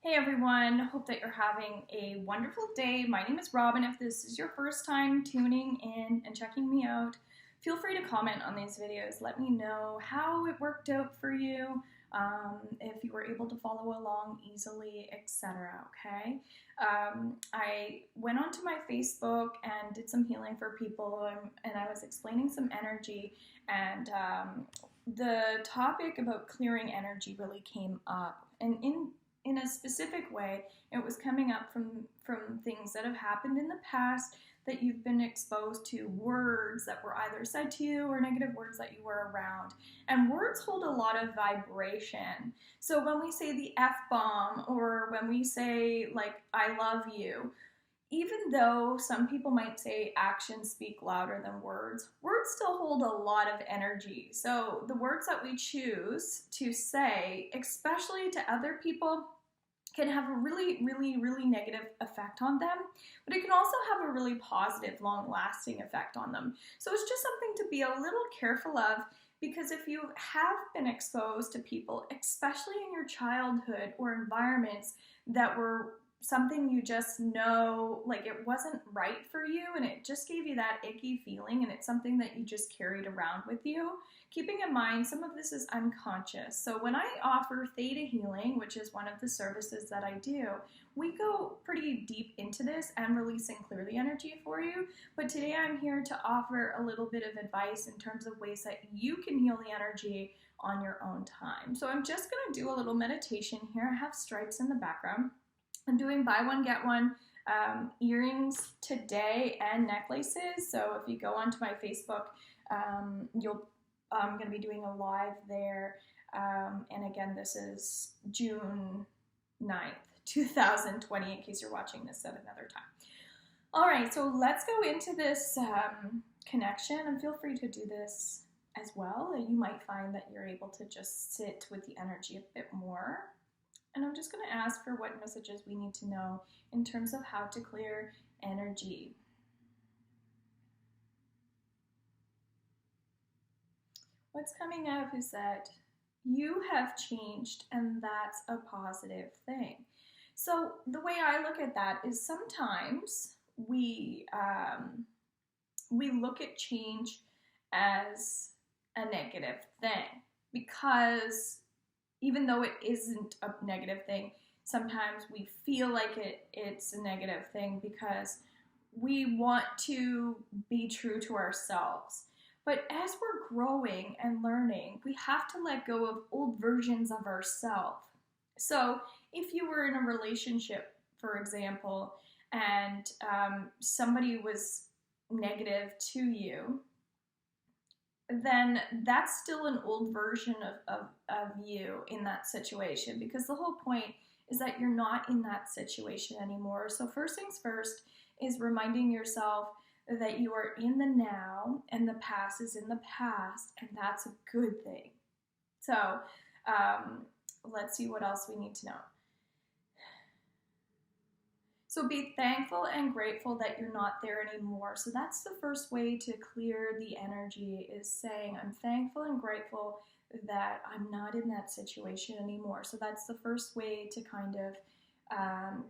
Hey everyone, hope that you're having a wonderful day. My name is Robin. If this is your first time tuning in and checking me out, feel free to comment on these videos. Let me know how it worked out for you, if you were able to follow along easily, etc. Okay? I went onto my Facebook and did some healing for people, and I was explaining some energy, and the topic about clearing energy really came up. And in a specific way, it was coming up from things that have happened in the past, that you've been exposed to, words that were either said to you or negative words that you were around. And words hold a lot of vibration. So when we say the F-bomb, or when we say, like, I love you, even though some people might say actions speak louder than words, words still hold a lot of energy. So the words that we choose to say, especially to other people, can have a really negative effect on them, but it can also have a really positive, long-lasting effect on them. So it's just something to be a little careful of, because if you have been exposed to people, especially in your childhood or environments that were something you just know, like, it wasn't right for you and it just gave you that icky feeling, and it's something that you just carried around with you, keeping in mind some of this is unconscious. So when I offer theta healing, which is one of the services that I do, we go pretty deep into this and release and clear the energy for you. But today I'm here to offer a little bit of advice in terms of ways that you can heal the energy on your own time. So I'm just going to do a little meditation here. I have stripes in the background. I'm doing buy one, get one earrings today and necklaces. So if you go onto my Facebook, I'm going to be doing a live there. And again, this is June 9th, 2020, in case you're watching this at another time. All right, so let's go into this connection, and feel free to do this as well. You might find that you're able to just sit with the energy a bit more. And I'm just going to ask for what messages we need to know in terms of how to clear energy. What's coming up is that you have changed, and that's a positive thing. So the way I look at that is sometimes we look at change as a negative thing, because even though it isn't a negative thing, sometimes we feel like it's a negative thing because we want to be true to ourselves. But as we're growing and learning, we have to let go of old versions of ourselves. So if you were in a relationship, for example, and somebody was negative to you, then that's still an old version of you in that situation, because the whole point is that you're not in that situation anymore. So first things first is reminding yourself that you are in the now and the past is in the past, and that's a good thing. So let's see what else we need to know. So be thankful and grateful that you're not there anymore. So that's the first way to clear the energy, is saying, I'm thankful and grateful that I'm not in that situation anymore. So that's the first way to kind of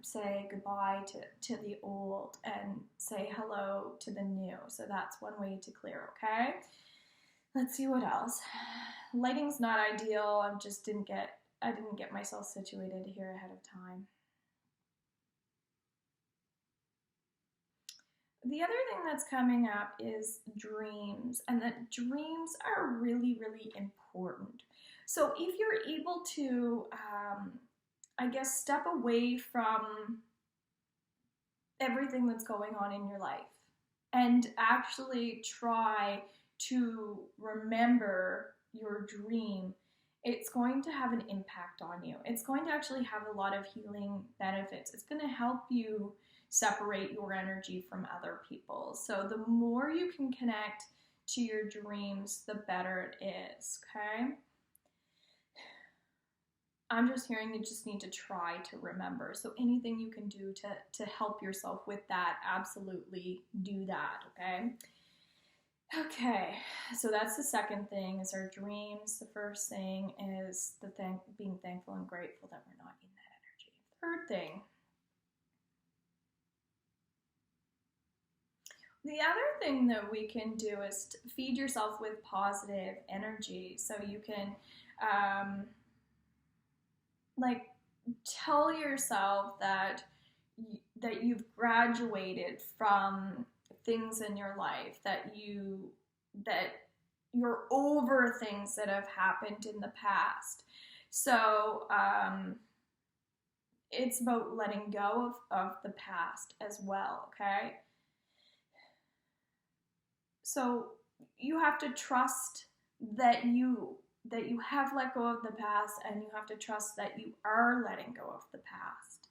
say goodbye to the old and say hello to the new. So that's one way to clear, okay? Let's see what else. Lighting's not ideal. I didn't get myself situated here ahead of time. The other thing that's coming up is dreams, and that dreams are really important. So if you're able to, I guess, step away from everything that's going on in your life and actually try to remember your dream, it's going to have an impact on you. It's going to actually have a lot of healing benefits. It's going to help you separate your energy from other people. So the more you can connect to your dreams, the better it is, okay? I'm just hearing you just need to try to remember. So anything you can do to help yourself with that, absolutely do that, okay? Okay, so that's the second thing, is our dreams. The first thing is being thankful and grateful that we're not in that energy. Third thing. The other thing that we can do is to feed yourself with positive energy. So you can like tell yourself that you've graduated from things in your life, that you're over things that have happened in the past. So it's about letting go of the past as well, okay? So you have to trust that you have let go of the past, and you have to trust that you are letting go of the past.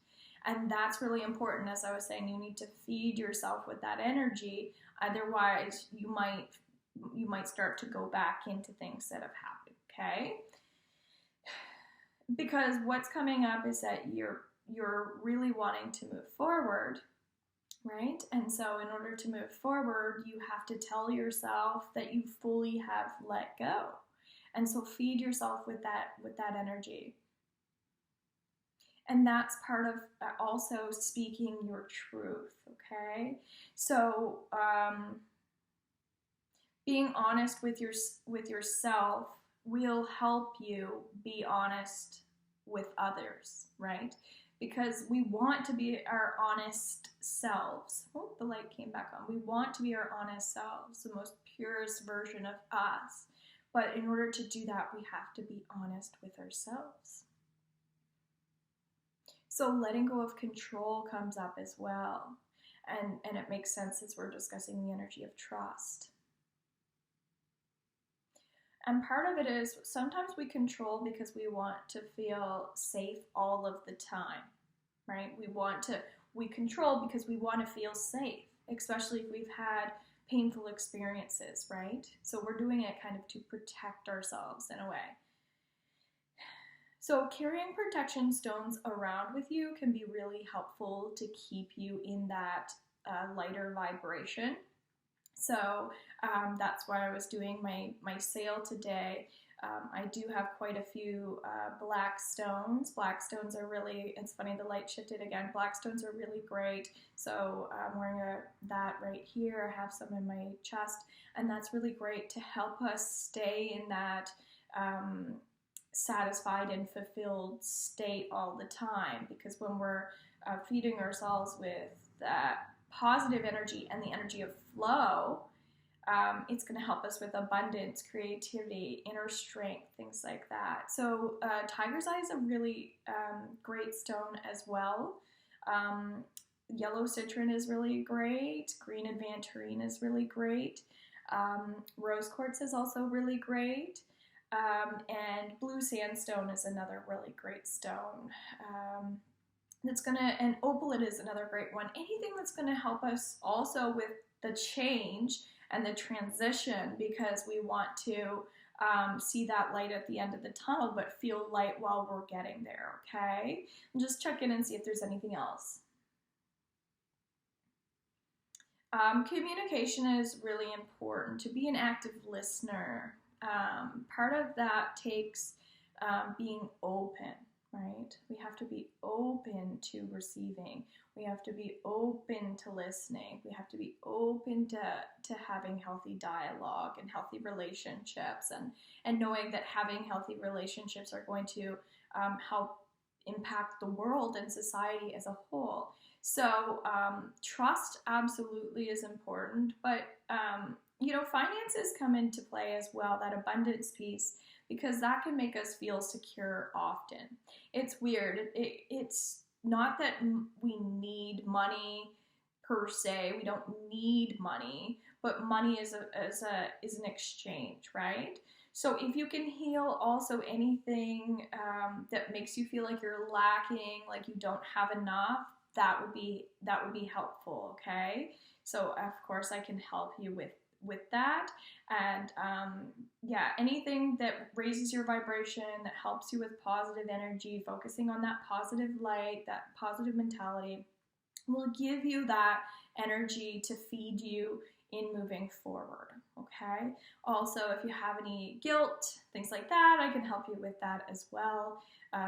And that's really important. As I was saying, you need to feed yourself with that energy. Otherwise, you might start to go back into things that have happened, okay? Because what's coming up is that you're really wanting to move forward, right? And so in order to move forward, you have to tell yourself that you fully have let go. And so feed yourself with that energy. And that's part of also speaking your truth, okay? So being honest with yourself will help you be honest with others, right? Because we want to be our honest selves. Oh, the light came back on. We want to be our honest selves, the most purest version of us. But in order to do that, we have to be honest with ourselves. So letting go of control comes up as well. And it makes sense as we're discussing the energy of trust. And part of it is sometimes we control because we want to feel safe all of the time, right? We control because we want to feel safe, especially if we've had painful experiences, right? So we're doing it kind of to protect ourselves in a way. So carrying protection stones around with you can be really helpful to keep you in that lighter vibration. So that's why I was doing my sale today. I do have quite a few black stones. Black stones are really, it's funny, the light shifted again. Black stones are really great. So I'm wearing that right here. I have some in my chest, and that's really great to help us stay in that satisfied and fulfilled state all the time. Because when we're feeding ourselves with that positive energy and the energy of flow, it's going to help us with abundance, creativity, inner strength, things like that. So tiger's eye is a really great stone as well. Yellow citron is really great. Green aventurine is really great. Rose quartz is also really great. And blue sandstone is another really great stone. And opalite is another great one. Anything that's going to help us also with the change and the transition, because we want to see that light at the end of the tunnel, but feel light while we're getting there, okay? And just check in and see if there's anything else. Communication is really important. To be an active listener, part of that takes being open, right? We have to be open to receiving. We have to be open to listening. We have to be open to having healthy dialogue and healthy relationships, and knowing that having healthy relationships are going to help impact the world and society as a whole. So trust absolutely is important, but finances come into play as well, that abundance piece, because that can make us feel secure often. It's weird. It's not that we need money per se. We don't need money, but money is an exchange, right? So if you can heal also anything that makes you feel like you're lacking, like you don't have enough, that would be helpful, okay? So of course I can help you with that. And anything that raises your vibration, that helps you with positive energy, focusing on that positive light, that positive mentality, will give you that energy to feed you in moving forward, okay? Also, if you have any guilt, things like that, I can help you with that as well.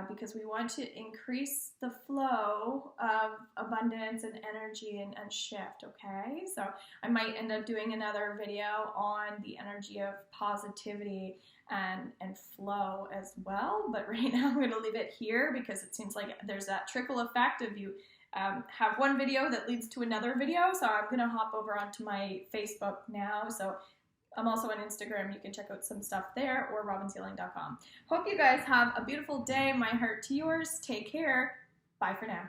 because we want to increase the flow of abundance and energy and shift, okay? So I might end up doing another video on the energy of positivity and flow as well, but right now I'm going to leave it here because it seems like there's that trickle effect of you have one video that leads to another video. So I'm going to hop over onto my Facebook now. So I'm also on Instagram. You can check out some stuff there, or robinshealing.com. Hope you guys have a beautiful day. My heart to yours. Take care. Bye for now.